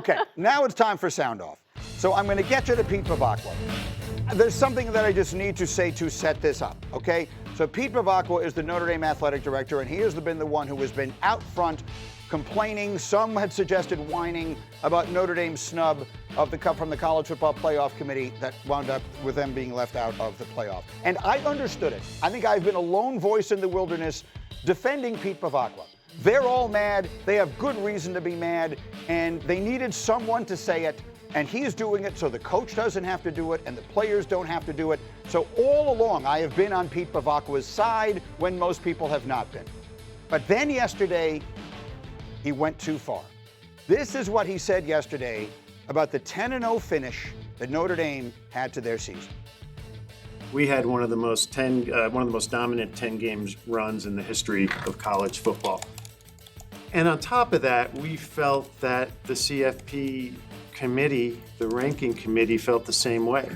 Okay, now it's time for sound off. So I'm going to get you to Pete Bevacqua. There's something that I just need to say to set this up, okay? So Pete Bevacqua is the Notre Dame athletic director, and he has been the one who has been out front complaining. Some had suggested whining about Notre Dame's snub of from the College Football Playoff Committee that wound up with them being left out of the playoff. And I understood it. I think I've been a lone voice in the wilderness defending Pete Bevacqua. They're all mad. They have good reason to be mad, and they needed someone to say it. And he's doing it so the coach doesn't have to do it and the players don't have to do it. So all along, I have been on Pete Bevacqua's side when most people have not been. But then yesterday, he went too far. This is what he said yesterday about the 10-0 finish that Notre Dame had to their season. We had one of the most dominant 10 games runs in the history of college football. And on top of that, we felt that the CFP committee, the ranking committee, felt the same way.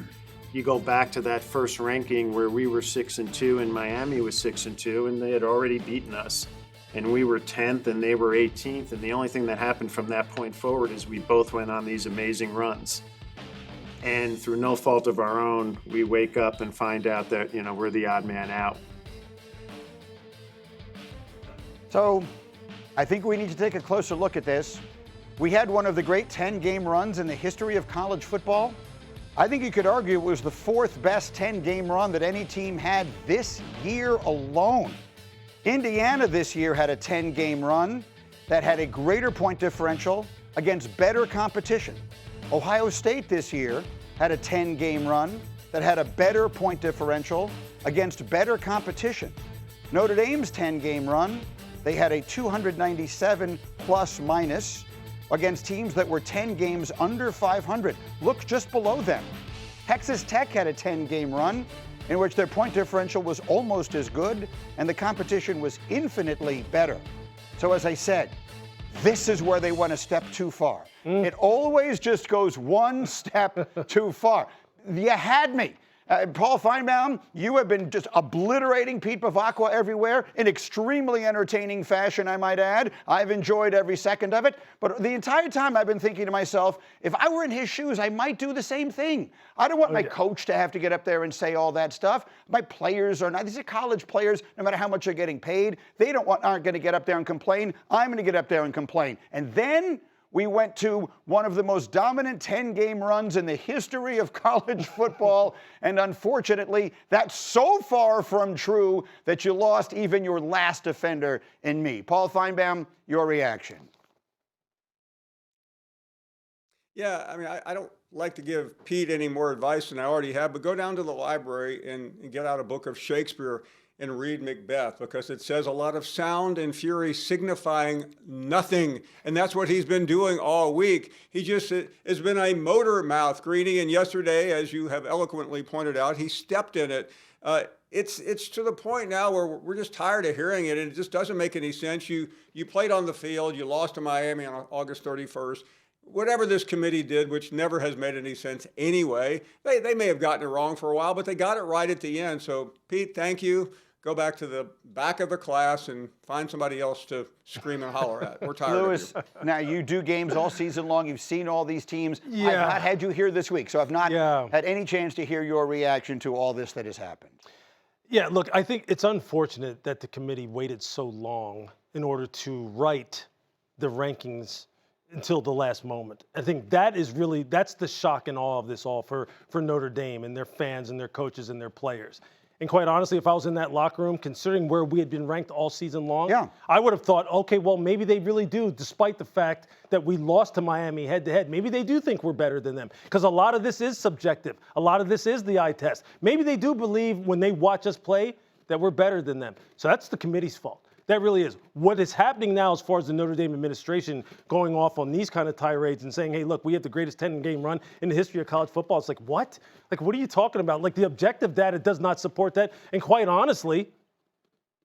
You go back to that first ranking where we were 6-2 and Miami was 6-2, and they had already beaten us. And we were 10th and they were 18th. And the only thing that happened from that point forward is we both went on these amazing runs. And through no fault of our own, we wake up and find out that, we're the odd man out. So I think we need to take a closer look at this. We had one of the great 10-game runs in the history of college football. I think you could argue it was the fourth best 10-game run that any team had this year alone. Indiana this year had a 10-game run that had a greater point differential against better competition. Ohio State this year had a 10-game run that had a better point differential against better competition. Notre Dame's 10-game run, they had a 297 plus minus against teams that were 10 games under 500. Look just below them. Texas Tech had a 10-game run in which their point differential was almost as good and the competition was infinitely better. So as I said, this is where they went a step too far. It always just goes one step too far. You had me. Paul Finebaum, you have been just obliterating Pete Bevacqua everywhere in extremely entertaining fashion, I might add. I've enjoyed every second of it. But the entire time I've been thinking to myself, if I were in his shoes, I might do the same thing. I don't want my coach to have to get up there and say all that stuff. My players are not. These are college players, no matter how much they're getting paid. They aren't going to get up there and complain. I'm going to get up there and complain. And then we went to one of the most dominant 10-game runs in the history of college football, and unfortunately, that's so far from true that you lost even your last defender in me. Paul Finebaum, your reaction. Yeah, I mean, I don't like to give Pete any more advice than I already have, but go down to the library and get out a book of Shakespeare and read Macbeth, because it says a lot of sound and fury signifying nothing. And that's what he's been doing all week. He just has been a motor mouth, Greeny, and yesterday, as you have eloquently pointed out, he stepped in it. It's to the point now where we're just tired of hearing it, and it just doesn't make any sense. You played on the field, you lost to Miami on August 31st. Whatever this committee did, which never has made any sense anyway, they may have gotten it wrong for a while, but they got it right at the end. So, Pete, thank you. Go back to the back of the class and find somebody else to scream and holler at. We're tired Louis, of you. Now you do games all season long. You've seen all these teams. Yeah. I've not had you here this week, so I've not had any chance to hear your reaction to all this that has happened. Yeah, look, I think it's unfortunate that the committee waited so long in order to write the rankings until the last moment. I think that's the shock and awe of this all for Notre Dame and their fans and their coaches and their players. And quite honestly, if I was in that locker room, considering where we had been ranked all season long, I would have thought, okay, well, maybe they really do, despite the fact that we lost to Miami head-to-head. Maybe they do think we're better than them, because a lot of this is subjective. A lot of this is the eye test. Maybe they do believe when they watch us play that we're better than them. So that's the committee's fault. That really is. What is happening now as far as the Notre Dame administration going off on these kind of tirades and saying, hey, look, we have the greatest 10-game run in the history of college football. It's like, what? Like, what are you talking about? Like, the objective data does not support that. And quite honestly,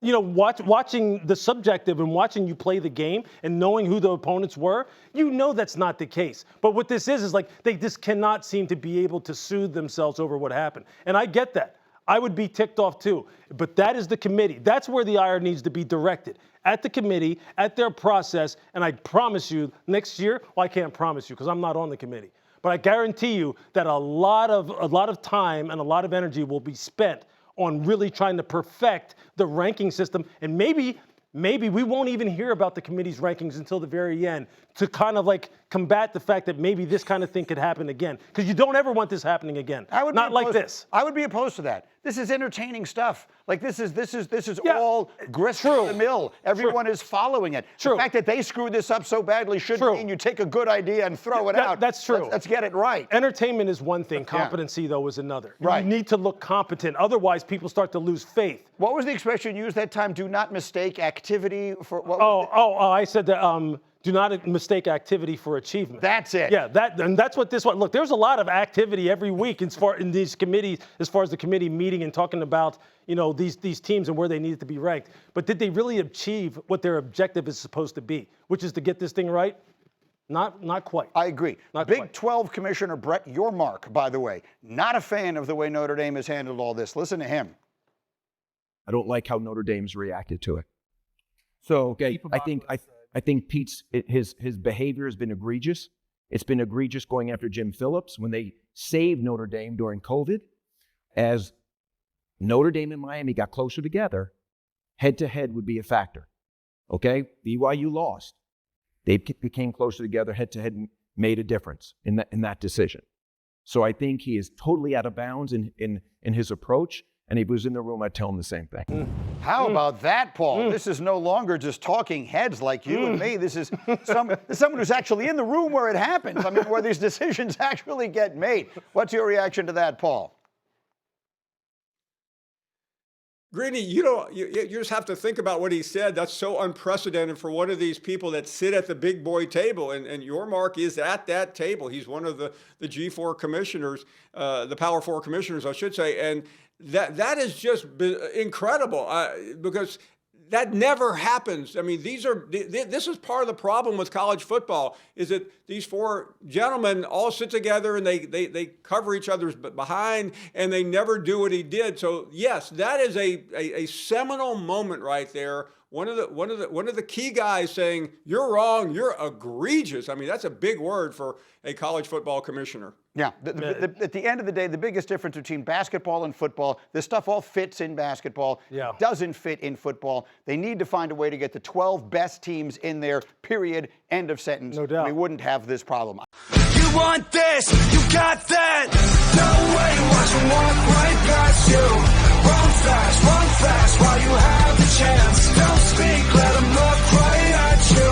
watching the subjective and watching you play the game and knowing who the opponents were, that's not the case. But what this is like they just cannot seem to be able to soothe themselves over what happened. And I get that. I would be ticked off too. But that is the committee. That's where the ire needs to be directed. At the committee, at their process, and I promise you, next year, well, I can't promise you because I'm not on the committee. But I guarantee you that a lot of time and a lot of energy will be spent on really trying to perfect the ranking system. And maybe we won't even hear about the committee's rankings until the very end to kind of like combat the fact that maybe this kind of thing could happen again. Because you don't ever want this happening again. Not like this. I would be opposed to that. This is entertaining stuff. Like this is Yeah, all grist to the mill. Everyone is following it. True. The fact that they screwed this up so badly shouldn't mean you take a good idea and throw it out. That's true. Let's get it right. Entertainment is one thing. Competency, though, is another. Right. You need to look competent. Otherwise, people start to lose faith. What was the expression you used that time? Do not mistake activity for what? I said that. Do not mistake activity for achievement. That's it. Yeah, that's what this one. Look, there's a lot of activity every week in these committees, as far as the committee meeting and talking about these teams and where they needed to be ranked. But did they really achieve what their objective is supposed to be, which is to get this thing right? Not quite. I agree. Not Big quite. 12 Commissioner Brett Yormark, by the way, not a fan of the way Notre Dame has handled all this. Listen to him. I don't like how Notre Dame's reacted to it. So, okay, I think Pete's his behavior has been egregious. It's been egregious going after Jim Phillips when they saved Notre Dame during COVID. As Notre Dame and Miami got closer together, head-to-head would be a factor. Okay? BYU lost. They became closer together, head-to-head, and made a difference in that decision. So I think he is totally out of bounds in his approach. And if he was in the room, I'd tell him the same thing. How about that, Paul? This is no longer just talking heads like you and me. This is someone who's actually in the room where it happens. I mean, where these decisions actually get made. What's your reaction to that, Paul? Greeny, you just have to think about what he said. That's so unprecedented for one of these people that sit at the big boy table. And Yormark is at that table. He's one of the G4 commissioners, the Power 4 commissioners, I should say. And that is just incredible because that never happens. I mean, this is part of the problem with college football is that these four gentlemen all sit together and they cover each other's behind and they never do what he did. So yes, that is a seminal moment right there. One of the key guys saying, "You're wrong, you're egregious." I mean, that's a big word for a college football commissioner. Yeah, at the end of the day, the biggest difference between basketball and football, this stuff all fits in basketball, doesn't fit in football. They need to find a way to get the 12 best teams in there, period, end of sentence. No doubt. We wouldn't have this problem. You want this, you got that. No way, watch them walk right past you. Run fast while you have the chance. Don't speak, let them look right at you.